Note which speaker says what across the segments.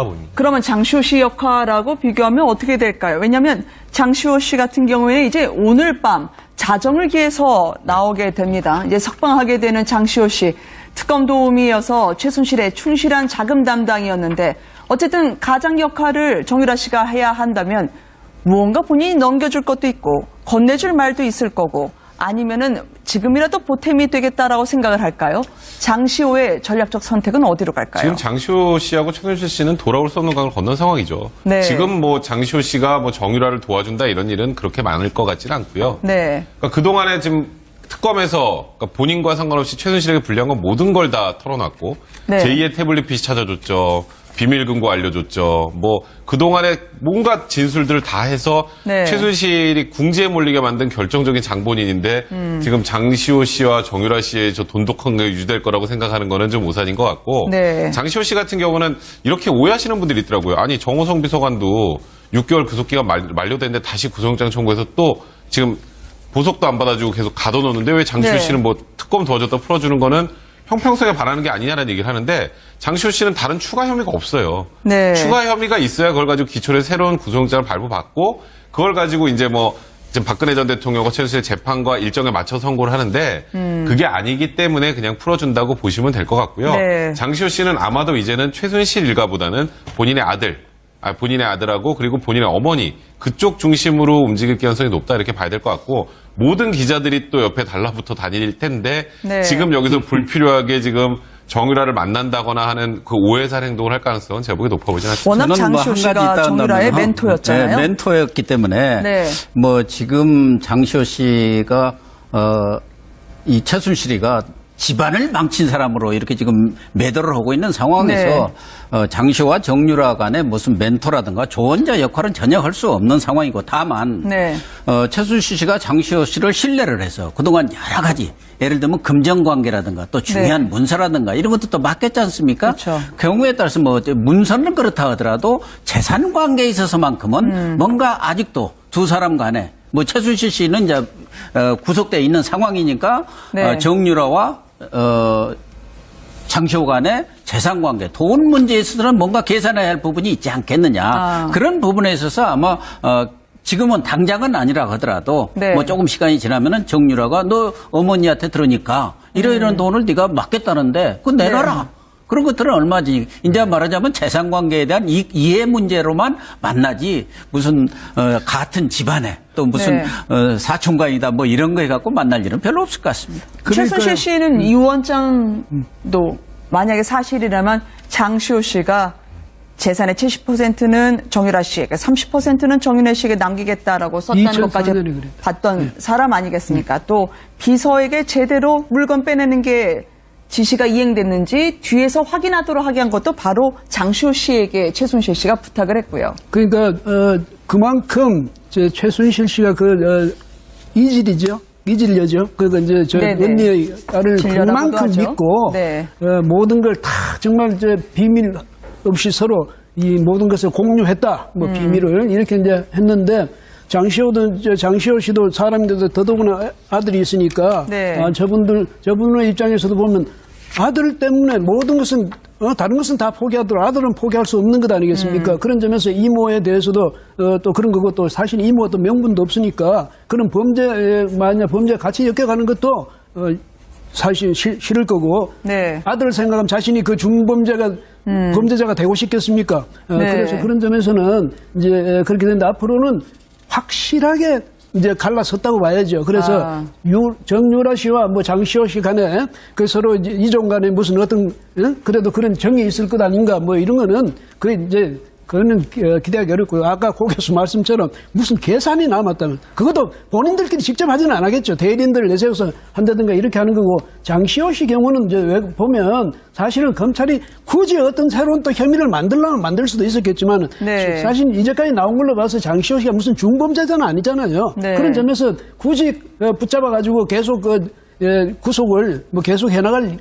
Speaker 1: 보입니다.
Speaker 2: 그러면 장시호 씨 역할하고 비교하면 어떻게 될까요? 왜냐하면 장시호 씨 같은 경우에는 이제 오늘 밤 자정을 기해서 나오게 됩니다. 이제 석방하게 되는 장시호 씨, 특검 도우미여서 최순실의 충실한 자금 담당이었는데 어쨌든 가장 역할을 정유라 씨가 해야 한다면 무언가 본인이 넘겨줄 것도 있고 건네줄 말도 있을 거고 아니면은 지금이라도 보탬이 되겠다라고 생각을 할까요? 장시호의 전략적 선택은 어디로 갈까요?
Speaker 1: 지금 장시호 씨하고 최순실 씨는 돌아올 수 없는 강을 건넌 상황이죠.
Speaker 2: 네.
Speaker 1: 지금 뭐 장시호 씨가 뭐 정유라를 도와준다 이런 일은 그렇게 많을 것 같지는 않고요.
Speaker 2: 네.
Speaker 1: 그러니까 그동안에 지금 특검에서 그러니까 본인과 상관없이 최순실에게 불리한 건 모든 걸 다 털어놨고
Speaker 2: 네.
Speaker 1: 제2의 태블릿 PC 찾아줬죠. 비밀 금고 알려줬죠. 뭐 그동안에 뭔가 진술들을 다 해서
Speaker 2: 네.
Speaker 1: 최순실이 궁지에 몰리게 만든 결정적인 장본인인데 지금 장시호 씨와 정유라 씨의 저 돈독한 게 유지될 거라고 생각하는 거는 좀 오산인 것 같고
Speaker 2: 네.
Speaker 1: 장시호 씨 같은 경우는 이렇게 오해하시는 분들이 있더라고요. 아니 정호성 비서관도 6개월 구속기간 만료됐는데 다시 구속영장 청구해서 또 지금 보석도 안 받아주고 계속 가둬놓는데 왜 장시호
Speaker 2: 네.
Speaker 1: 씨는 뭐 특검 도와줬다 풀어주는 거는 형평성에 반하는 게 아니냐라는 얘기를 하는데 장시호 씨는 다른 추가 혐의가 없어요.
Speaker 2: 네.
Speaker 1: 추가 혐의가 있어야 그걸 가지고 기초로 새로운 구속영장을 발부받고 그걸 가지고 이제 뭐 지금 박근혜 전 대통령과 최순실 재판과 일정에 맞춰 선고를 하는데 그게 아니기 때문에 그냥 풀어준다고 보시면 될 것 같고요.
Speaker 2: 네.
Speaker 1: 장시호 씨는 아마도 이제는 최순실 일가보다는 본인의 아들하고 그리고 본인의 어머니 그쪽 중심으로 움직일 가능성이 높다 이렇게 봐야 될 것 같고 모든 기자들이 또 옆에 달라붙어 다닐 텐데
Speaker 2: 네.
Speaker 1: 지금 여기서 불필요하게 지금 정유라를 만난다거나 하는 그 오해살 행동을 할 가능성은 제가 보기에 높아 보진 않습니다.
Speaker 2: 워낙
Speaker 3: 저는 뭐
Speaker 2: 장시호
Speaker 3: 한
Speaker 2: 씨가
Speaker 3: 가지
Speaker 2: 정유라의
Speaker 3: 있다면,
Speaker 2: 멘토였잖아요.
Speaker 3: 네, 멘토였기 때문에
Speaker 2: 네.
Speaker 3: 뭐 지금 장시호 씨가 이 최순실이가 집안을 망친 사람으로 이렇게 지금 매도를 하고 있는 상황에서 장시호와 정유라 간의 무슨 멘토라든가 조언자 역할은 전혀 할 수 없는 상황이고 다만
Speaker 2: 네.
Speaker 3: 최순실 씨가 장시호 씨를 신뢰를 해서 그동안 여러 가지 예를 들면 금전관계라든가 또 중요한
Speaker 2: 네.
Speaker 3: 문서라든가 이런 것도 또 맡겼지 않습니까?
Speaker 2: 그렇죠.
Speaker 3: 경우에 따라서 뭐 문서는 그렇다 하더라도 재산 관계에 있어서만큼은 뭔가 아직도 두 사람 간에 뭐 최순실 씨는 이제 구속돼 있는 상황이니까
Speaker 2: 네.
Speaker 3: 정유라와 장시호 간의 재산 관계, 돈 문제에 있어서는 뭔가 계산해야 할 부분이 있지 않겠느냐. 그런 부분에 있어서 아마 지금은 당장은 아니라 하더라도
Speaker 2: 네.
Speaker 3: 뭐 조금 시간이 지나면은 정유라가 너 어머니한테 들으니까 이런 돈을 네가 맡겠다는데 그거 내놔라.
Speaker 2: 네.
Speaker 3: 그런 것들은 얼마지. 이제 말하자면 재산 관계에 대한 이해 문제로만 만나지 무슨 같은 집안에 또 무슨
Speaker 2: 네.
Speaker 3: 사촌간이다 뭐 이런 거 해갖고 만날 일은 별로 없을 것 같습니다.
Speaker 2: 최순실 씨는 이 원장도 만약에 사실이라면 장시호 씨가 재산의 70%는 정유라 씨에게 30%는 정윤회 씨에게 남기겠다라고 썼다는 것까지
Speaker 4: 2004년에 그랬다.
Speaker 2: 봤던 사람 아니겠습니까? 또 비서에게 제대로 물건 빼내는 게 지시가 이행됐는지 뒤에서 확인하도록 하게 한 것도 바로 장시호 씨에게 최순실 씨가 부탁을 했고요.
Speaker 4: 그러니까 그만큼 최순실 씨가 이질이죠. 이질녀죠. 그러니까 이제 저
Speaker 2: 네네.
Speaker 4: 언니의 딸을
Speaker 2: 진료라고도
Speaker 4: 그만큼
Speaker 2: 하죠.
Speaker 4: 믿고
Speaker 2: 네.
Speaker 4: 모든 걸 다 정말 비밀 없이 서로 이 모든 것을 공유했다. 뭐 비밀을 이렇게 이제 했는데 장시호 씨도 사람인데도 더더구나 아들이 있으니까
Speaker 2: 네.
Speaker 4: 저분의 입장에서도 보면 아들 때문에 모든 것은 다른 것은 다 포기하더라도 아들은 포기할 수 없는 것 아니겠습니까? 그런 점에서 이모에 대해서도 또 그런 거고 또 사실 이모가 또 명분도 없으니까 그런 만약 범죄에 같이 엮여가는 것도 사실 싫을 거고
Speaker 2: 네.
Speaker 4: 아들을 생각하면 자신이 그 범죄자가 되고 싶겠습니까?
Speaker 2: 네.
Speaker 4: 그래서 그런 점에서는 이제 그렇게 되는데 앞으로는 확실하게 이제 갈라섰다고 봐야죠. 그래서 정유라 씨와 뭐 장시호 씨 간에 그 서로 이종 간에 무슨 어떤 그래도 그런 정이 있을 것 아닌가 뭐 이런 거는 그거는 기대하기 어렵고요. 아까 고 교수 말씀처럼 무슨 계산이 남았다면 그것도 본인들끼리 직접 하지는 않겠죠. 대리인들을 내세워서 한다든가 이렇게 하는 거고 장시호 씨 경우는 이제 왜 보면 사실은 검찰이 굳이 어떤 새로운 또 혐의를 만들려면 만들 수도 있었겠지만
Speaker 2: 네.
Speaker 4: 사실 이제까지 나온 걸로 봐서 장시호 씨가 무슨 중범죄자는 아니잖아요.
Speaker 2: 네.
Speaker 4: 그런 점에서 굳이 붙잡아가지고 계속 구속을 뭐 계속 해나갈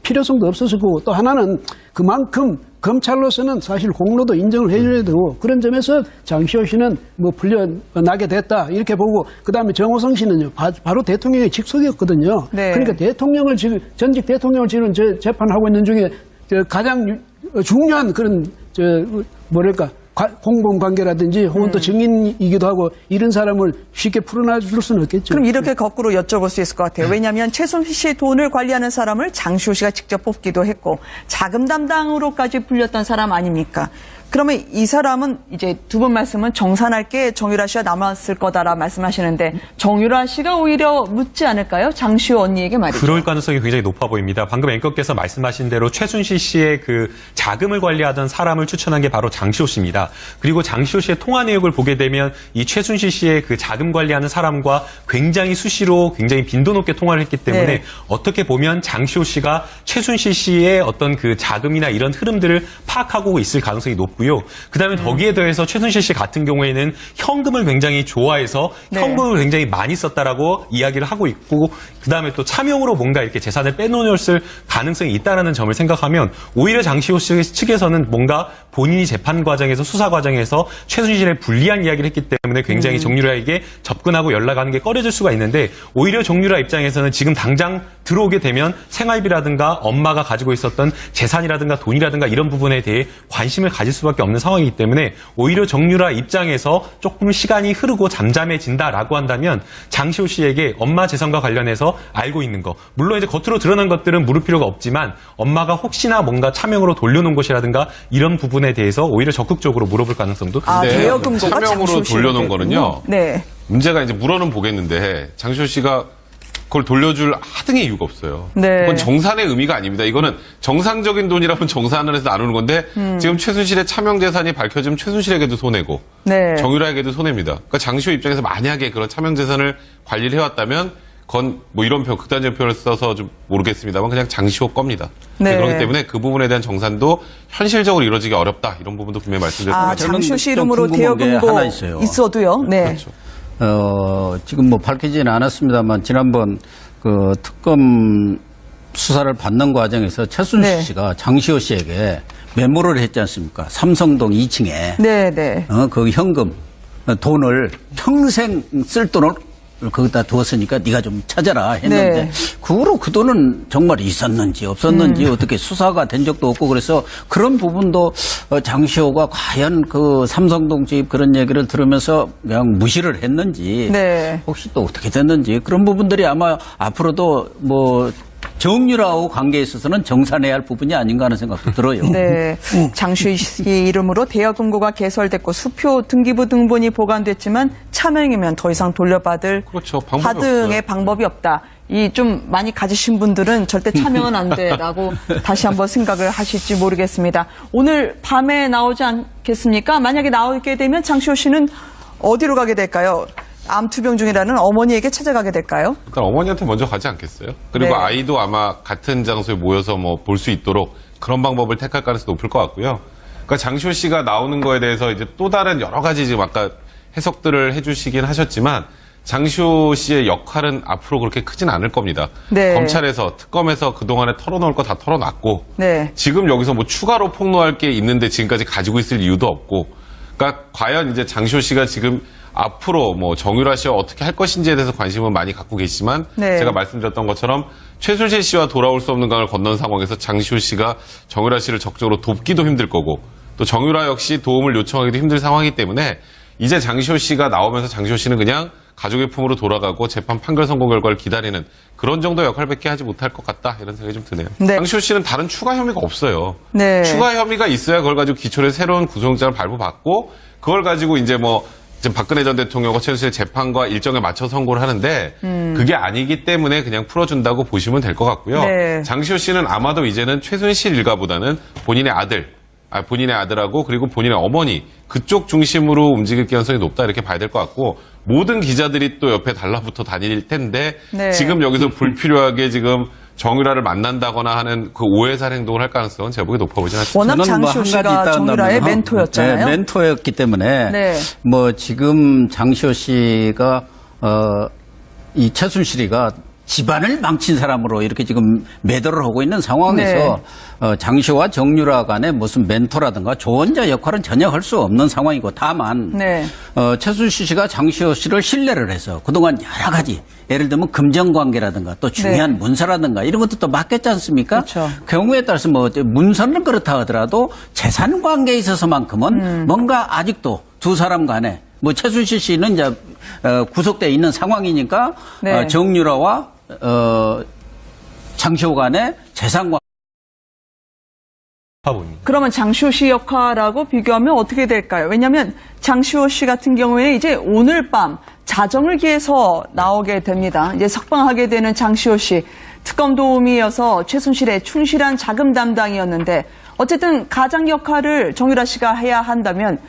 Speaker 4: 필요성도 없었을 거고 또 하나는 그만큼 검찰로서는 사실 공로도 인정을 해줘야 되고 그런 점에서 장시호 씨는 뭐 풀려나게 됐다 이렇게 보고 그다음에 정호성 씨는요 바로 대통령의 직속이었거든요.
Speaker 2: 네.
Speaker 4: 그러니까 전직 대통령을 지금 재판하고 있는 중에 가장 중요한 그런 뭐랄까 공범관계라든지 혹은 또 증인이기도 하고 이런 사람을 쉽게 풀어놔줄 수는 없겠죠.
Speaker 2: 그럼 이렇게 거꾸로 여쭤볼 수 있을 것 같아요. 왜냐하면 최순실 씨의 돈을 관리하는 사람을 장시호 씨가 직접 뽑기도 했고 자금 담당으로까지 불렸던 사람 아닙니까? 그러면 이 사람은 이제 두 분 말씀은 정산할 게 정유라 씨가 남았을 거다라 말씀하시는데 정유라 씨가 오히려 묻지 않을까요? 장시호 언니에게 말이죠.
Speaker 5: 그럴 가능성이 굉장히 높아 보입니다. 방금 앵커께서 말씀하신 대로 최순실 씨의 그 자금을 관리하던 사람을 추천한 게 바로 장시호 씨입니다. 그리고 장시호 씨의 통화 내역을 보게 되면 이 최순실 씨의 그 자금 관리하는 사람과 굉장히 수시로 굉장히 빈도 높게 통화를 했기 때문에
Speaker 2: 네.
Speaker 5: 어떻게 보면 장시호 씨가 최순실 씨의 어떤 그 자금이나 이런 흐름들을 파악하고 있을 가능성이 높고요. 그다음에 거기에 더해서 최순실 씨 같은 경우에는 현금을 굉장히 좋아해서
Speaker 2: 네.
Speaker 5: 현금을 굉장히 많이 썼다라고 이야기를 하고 있고 그다음에 또 차명으로 뭔가 이렇게 재산을 빼놓았을 가능성이 있다라는 점을 생각하면 오히려 장시호 씨 측에서는 뭔가 본인이 재판 과정에서 수사 과정에서 최순실에 불리한 이야기를 했기 때문에 굉장히 정유라에게 접근하고 연락하는 게 꺼려질 수가 있는데 오히려 정유라 입장에서는 지금 당장 들어오게 되면 생활비라든가 엄마가 가지고 있었던 재산이라든가 돈이라든가 이런 부분에 대해 관심을 가질 수밖에 없는 상황이기 때문에 오히려 정유라 입장에서 조금 시간이 흐르고 잠잠해진다라고 한다면 장시호 씨에게 엄마 재산과 관련해서 알고 있는 거 물론 이제 겉으로 드러난 것들은 물을 필요가 없지만 엄마가 혹시나 뭔가 차명으로 돌려놓은 것이라든가 이런 부분에 대해서 오히려 적극적으로 물어볼 가능성도
Speaker 2: 아,
Speaker 1: 네,
Speaker 2: 대여금고가
Speaker 1: 차명으로
Speaker 2: 장시호 씨에게
Speaker 1: 돌려놓은 거는요.
Speaker 2: 네.
Speaker 1: 문제가 이제 물어는 보겠는데 장시호 씨가 그걸 돌려줄 하등의 이유가 없어요.
Speaker 2: 네.
Speaker 1: 그건 정산의 의미가 아닙니다. 이거는 정상적인 돈이라면 정산을 해서 나누는 건데 지금 최순실의 차명 재산이 밝혀지면 최순실에게도 손해고
Speaker 2: 네.
Speaker 1: 정유라에게도 손해입니다. 그러니까 장시호 입장에서 만약에 그런 차명 재산을 관리를 해왔다면 그건 뭐 이런 극단적인 표현을 써서 좀 모르겠습니다만 그냥 장시호 겁니다.
Speaker 2: 네.
Speaker 1: 그렇기 때문에 그 부분에 대한 정산도 현실적으로 이루어지기 어렵다. 이런 부분도 분명히 말씀드렸습니다.
Speaker 2: 아, 장시호 씨
Speaker 3: 좀
Speaker 2: 이름으로
Speaker 3: 궁금한 게
Speaker 2: 대여금고
Speaker 3: 하나 있어요.
Speaker 2: 있어도요. 네.
Speaker 1: 그렇죠.
Speaker 3: 지금 뭐 밝혀지지는 않았습니다만 지난번 그 특검 수사를 받는 과정에서 최순실
Speaker 2: 네.
Speaker 3: 씨가 장시호 씨에게 메모를 했지 않습니까? 삼성동 2층에
Speaker 2: 네, 네.
Speaker 3: 그 현금 돈을 평생 쓸 돈을 거기다 두었으니까 네가 좀 찾아라 했는데
Speaker 2: 네.
Speaker 3: 그 후로 그 돈은 정말 있었는지 없었는지 어떻게 수사가 된 적도 없고 그래서 그런 부분도 장시호가 과연 그 삼성동 집 그런 얘기를 들으면서 그냥 무시를 했는지
Speaker 2: 네.
Speaker 3: 혹시 또 어떻게 됐는지 그런 부분들이 아마 앞으로도 뭐 정유라하고 관계에 있어서는 정산해야 할 부분이 아닌가 하는 생각도 들어요.
Speaker 2: 네. 장시호 씨 이름으로 대여금고가 개설됐고 수표 등기부 등본이 보관됐지만 차명이면 더 이상 돌려받을
Speaker 1: 그렇죠. 방법이
Speaker 2: 하등의
Speaker 1: 없어요.
Speaker 2: 방법이 없다. 이 좀 많이 가지신 분들은 절대 차명은 안 돼라고 다시 한번 생각을 하실지 모르겠습니다. 오늘 밤에 나오지 않겠습니까? 만약에 나오게 되면 장시호 씨는 어디로 가게 될까요? 암투병 중이라는 어머니에게 찾아가게 될까요?
Speaker 1: 일단 어머니한테 먼저 가지 않겠어요? 그리고
Speaker 2: 네.
Speaker 1: 아이도 아마 같은 장소에 모여서 뭐 볼 수 있도록 그런 방법을 택할 가능성이 높을 것 같고요. 그러니까 장시호 씨가 나오는 거에 대해서 이제 또 다른 여러 가지 지금 아까 해석들을 해주시긴 하셨지만 장시호 씨의 역할은 앞으로 그렇게 크진 않을 겁니다.
Speaker 2: 네.
Speaker 1: 검찰에서 특검에서 그동안에 털어놓을 거 다 털어놨고
Speaker 2: 네.
Speaker 1: 지금 여기서 뭐 추가로 폭로할 게 있는데 지금까지 가지고 있을 이유도 없고 그러니까 과연 이제 장시호 씨가 지금 앞으로 뭐 정유라 씨와 어떻게 할 것인지에 대해서 관심은 많이 갖고 계시지만
Speaker 2: 네.
Speaker 1: 제가 말씀드렸던 것처럼 최순실 씨와 돌아올 수 없는 강을 건넌 상황에서 장시호 씨가 정유라 씨를 적극적으로 돕기도 힘들 거고 또 정유라 역시 도움을 요청하기도 힘들 상황이기 때문에 이제 장시호 씨가 나오면서 장시호 씨는 그냥 가족의 품으로 돌아가고 재판 판결 선고 결과를 기다리는 그런 정도 역할밖에 하지 못할 것 같다 이런 생각이 좀 드네요.
Speaker 2: 네.
Speaker 1: 장시호 씨는 다른 추가 혐의가 없어요.
Speaker 2: 네.
Speaker 1: 추가 혐의가 있어야 그걸 가지고 기초로 새로운 구속영장을 발부받고 그걸 가지고 이제 뭐 지금 박근혜 전 대통령과 최순실 재판과 일정에 맞춰 선고를 하는데 그게 아니기 때문에 그냥 풀어준다고 보시면 될 것 같고요.
Speaker 2: 네.
Speaker 1: 장시호 씨는 아마도 이제는 최순실 일가보다는 본인의 본인의 아들하고 그리고 본인의 어머니 그쪽 중심으로 움직일 가능성이 높다 이렇게 봐야 될 것 같고 모든 기자들이 또 옆에 달라붙어 다닐 텐데
Speaker 2: 네.
Speaker 1: 지금 여기서 불필요하게 지금 정유라를 만난다거나 하는 그 오해살 행동을 할 가능성은 제가 보기에 높아 보진 않습니다.
Speaker 2: 워낙
Speaker 3: 저는 뭐
Speaker 2: 장시호
Speaker 3: 한 가지
Speaker 2: 씨가
Speaker 3: 있다
Speaker 2: 정유라의
Speaker 3: 한다면,
Speaker 2: 멘토였잖아요.
Speaker 3: 네, 멘토였기 때문에
Speaker 2: 네.
Speaker 3: 뭐 지금 장시호 씨가 이 최순실이가 집안을 망친 사람으로 이렇게 지금 매도를 하고 있는 상황에서 장시호와 정유라 간의 무슨 멘토라든가 조언자 역할은 전혀 할 수 없는 상황이고 다만
Speaker 2: 네.
Speaker 3: 최순실 씨가 장시호 씨를 신뢰를 해서 그동안 여러 가지 예를 들면 금전관계라든가 또 중요한
Speaker 2: 네.
Speaker 3: 문서라든가 이런 것도 또 맡겼지 않습니까?
Speaker 2: 그렇죠.
Speaker 3: 경우에 따라서 뭐 문서는 그렇다 하더라도 재산 관계에 있어서만큼은 뭔가 아직도 두 사람 간에 뭐 최순실 씨는 이제 구속돼 있는 상황이니까
Speaker 2: 네.
Speaker 3: 정유라와 장시호 간의 재산 관계
Speaker 5: 보입니다.
Speaker 2: 그러면 장시호 씨 역할하고 비교하면 어떻게 될까요? 왜냐하면 장시호 씨 같은 경우에는 이제 오늘 밤 자정을 기해서 나오게 됩니다. 이제 석방하게 되는 장시호 씨 특검 도우미여서 최순실의 충실한 자금 담당이었는데 어쨌든 가장 역할을 정유라 씨가 해야 한다면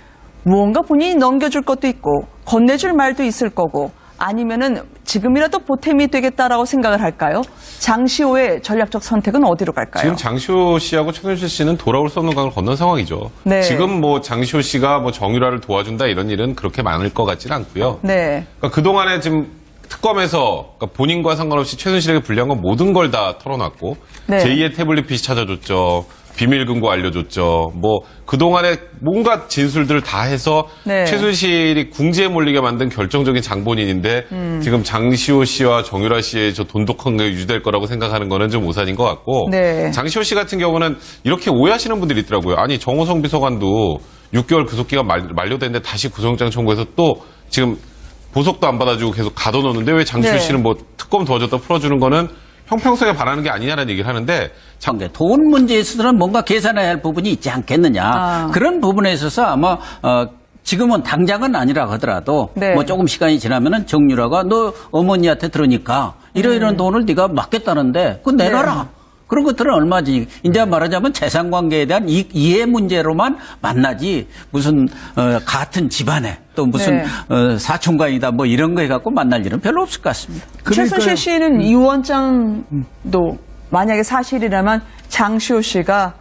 Speaker 2: 무언가 본인이 넘겨줄 것도 있고 건네줄 말도 있을 거고 아니면은 지금이라도 보탬이 되겠다라고 생각을 할까요? 장시호의 전략적 선택은 어디로 갈까요?
Speaker 1: 지금 장시호 씨하고 최순실 씨는 돌아올 수 없는 강을 건넌 상황이죠.
Speaker 2: 네.
Speaker 1: 지금 뭐 장시호 씨가 뭐 정유라를 도와준다 이런 일은 그렇게 많을 것 같지는 않고요.
Speaker 2: 네.
Speaker 1: 그러니까 그동안에 지금 특검에서 그러니까 본인과 상관없이 최순실에게 불리한 건 모든 걸 다 털어놨고
Speaker 2: 네.
Speaker 1: 제2의 태블릿 PC 찾아줬죠. 비밀 금고 알려줬죠. 뭐 그동안에 뭔가 진술들을 다 해서
Speaker 2: 네.
Speaker 1: 최순실이 궁지에 몰리게 만든 결정적인 장본인인데 지금 장시호 씨와 정유라 씨의 저 돈독한 게 유지될 거라고 생각하는 거는 좀 오산인 것 같고
Speaker 2: 네.
Speaker 1: 장시호 씨 같은 경우는 이렇게 오해하시는 분들이 있더라고요. 아니 정호성 비서관도 6개월 구속기간 만료됐는데 다시 구속영장 청구해서 또 지금 보석도 안 받아주고 계속 가둬놓는데 왜 장시호
Speaker 2: 네.
Speaker 1: 씨는 뭐 특검 도와줬다 풀어주는 거는 형평성에 반하는 게 아니냐는 얘기를 하는데
Speaker 3: 돈 문제에 있어서는 뭔가 계산해야 할 부분이 있지 않겠느냐. 그런 부분에 있어서 아마 지금은 당장은 아니라 하더라도
Speaker 2: 네.
Speaker 3: 뭐 조금 시간이 지나면은 정유라가 너 어머니한테 들으니까 이런 돈을 네가 맡겠다는데 그거 내놔라. 그런 것들은 얼마지. 이제 말하자면 재산관계에 대한 이해 문제로만 만나지 무슨 같은 집안에 또 무슨
Speaker 2: 네.
Speaker 3: 사촌관이다 뭐 이런 거 해갖고 만날 일은 별로 없을 것 같습니다.
Speaker 2: 최순실 씨는 이 원장도 만약에 사실이라면 장시호 씨가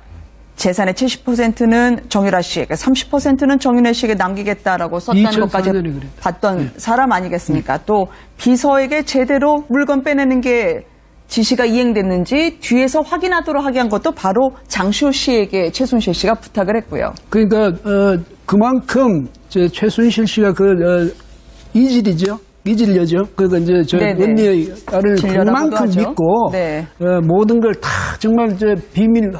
Speaker 2: 재산의 70%는 정유라 씨에게 30%는 정윤회 씨에게 남기겠다라고 썼다는 것까지
Speaker 4: 2004년에 그랬다.
Speaker 2: 봤던 사람 아니겠습니까? 또 비서에게 제대로 물건 빼내는 게 지시가 이행됐는지 뒤에서 확인하도록 하게 한 것도 바로 장시호 씨에게 최순실 씨가 부탁을 했고요.
Speaker 4: 그러니까 그만큼 최순실 씨가 이질이죠. 이질녀죠. 그러니까 이제 저
Speaker 2: 네네.
Speaker 4: 언니의 딸을
Speaker 2: 진료라고도
Speaker 4: 그만큼
Speaker 2: 하죠.
Speaker 4: 믿고
Speaker 2: 네.
Speaker 4: 모든 걸 다 정말 이제 비밀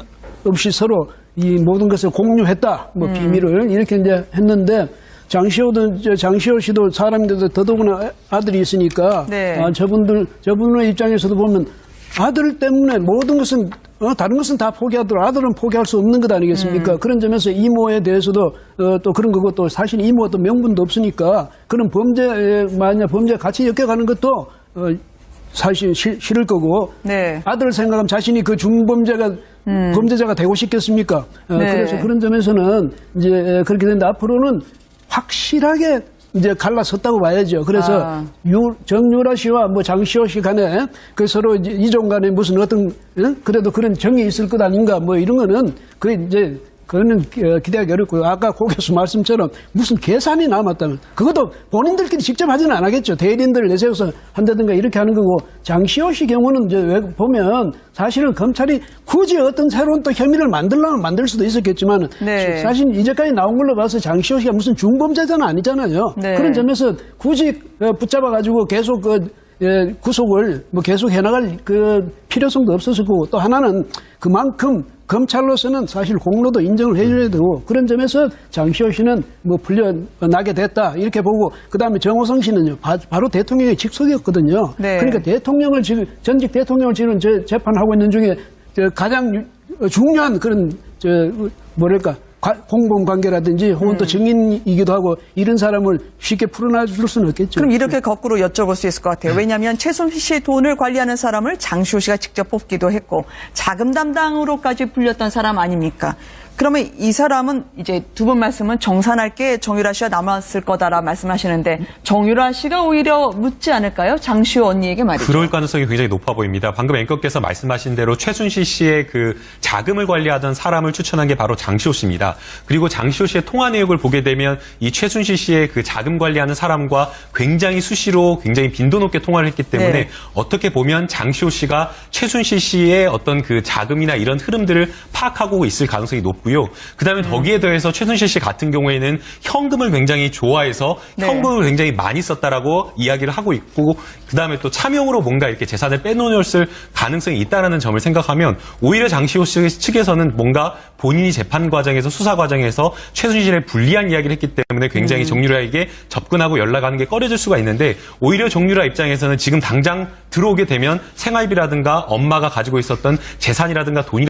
Speaker 4: 없이 서로 이 모든 것을 공유했다. 뭐 비밀을 이렇게 이제 했는데 장시호 씨도 사람인데도 더더구나 아들이 있으니까
Speaker 2: 네.
Speaker 4: 저분의 입장에서도 보면 아들 때문에 모든 것은 다른 것은 다 포기하더라도 아들은 포기할 수 없는 것 아니겠습니까? 그런 점에서 이모에 대해서도 또 그런 거고 또 사실 이모도 명분도 없으니까 그런 만약 범죄 같이 엮여가는 것도 사실 싫을 거고
Speaker 2: 네.
Speaker 4: 아들을 생각하면 자신이 그 범죄자가 되고 싶겠습니까?
Speaker 2: 네.
Speaker 4: 그래서 그런 점에서는 이제 그렇게 되는데 앞으로는 확실하게 이제 갈라섰다고 봐야죠. 그래서 정유라 씨와 뭐 장시호 씨 간에 그 서로 이종 간에 무슨 어떤 그래도 그런 정이 있을 것 아닌가 뭐 이런 거는 그거는 기대하기 어렵고요. 아까 고 교수 말씀처럼 무슨 계산이 남았다면 그것도 본인들끼리 직접 하지는 않겠죠. 대리인들을 내세워서 한다든가 이렇게 하는 거고 장시호 씨 경우는 이제 왜 보면 사실은 검찰이 굳이 어떤 새로운 또 혐의를 만들려면 만들 수도 있었겠지만
Speaker 2: 네.
Speaker 4: 사실 이제까지 나온 걸로 봐서 장시호 씨가 무슨 중범죄자는 아니잖아요.
Speaker 2: 네.
Speaker 4: 그런 점에서 굳이 붙잡아가지고 계속 구속을 뭐 계속 해나갈 필요성도 없었을 거고 또 하나는 그만큼 검찰로서는 사실 공로도 인정을 해줘야 되고 그런 점에서 장시호 씨는 뭐 풀려나게 됐다 이렇게 보고 그다음에 정호성 씨는요 바로 대통령의 직속이었거든요.
Speaker 2: 네.
Speaker 4: 그러니까 대통령을 지금 전직 대통령을 지금 재판하고 있는 중에 가장 중요한 그런 뭐랄까 공공관계라든지 혹은 또 증인이기도 하고 이런 사람을 쉽게 풀어놔줄 수는 없겠죠.
Speaker 2: 그럼 이렇게 거꾸로 여쭤볼 수 있을 것 같아요. 왜냐하면 최순실 씨의 돈을 관리하는 사람을 장시호 씨가 직접 뽑기도 했고 자금 담당으로까지 불렸던 사람 아닙니까? 그러면 이 사람은 이제 두 분 말씀은 정산할 게 정유라 씨가 남았을 거다라 말씀하시는데 정유라 씨가 오히려 묻지 않을까요? 장시호 언니에게 말이죠.
Speaker 5: 그럴 가능성이 굉장히 높아 보입니다. 방금 앵커께서 말씀하신 대로 최순실 씨의 그 자금을 관리하던 사람을 추천한 게 바로 장시호 씨입니다. 그리고 장시호 씨의 통화 내역을 보게 되면 이 최순실 씨의 그 자금 관리하는 사람과 굉장히 수시로 굉장히 빈도 높게 통화를 했기 때문에
Speaker 2: 네.
Speaker 5: 어떻게 보면 장시호 씨가 최순실 씨의 어떤 그 자금이나 이런 흐름들을 파악하고 있을 가능성이 높고요. 그다음에 거기에 더해서 최순실 씨 같은 경우에는 현금을 굉장히 좋아해서
Speaker 2: 네.
Speaker 5: 현금을 굉장히 많이 썼다라고 이야기를 하고 있고 그다음에 또 차명으로 뭔가 이렇게 재산을 빼놓았을 가능성이 있다라는 점을 생각하면 오히려 장시호 씨 측에서는 뭔가 본인이 재판 과정에서 수사 과정에서 최순실에 불리한 이야기를 했기 때문에 굉장히 정유라에게 접근하고 연락하는 게 꺼려질 수가 있는데 오히려 정유라 입장에서는 지금 당장 들어오게 되면 생활비라든가 엄마가 가지고 있었던 재산이라든가 돈이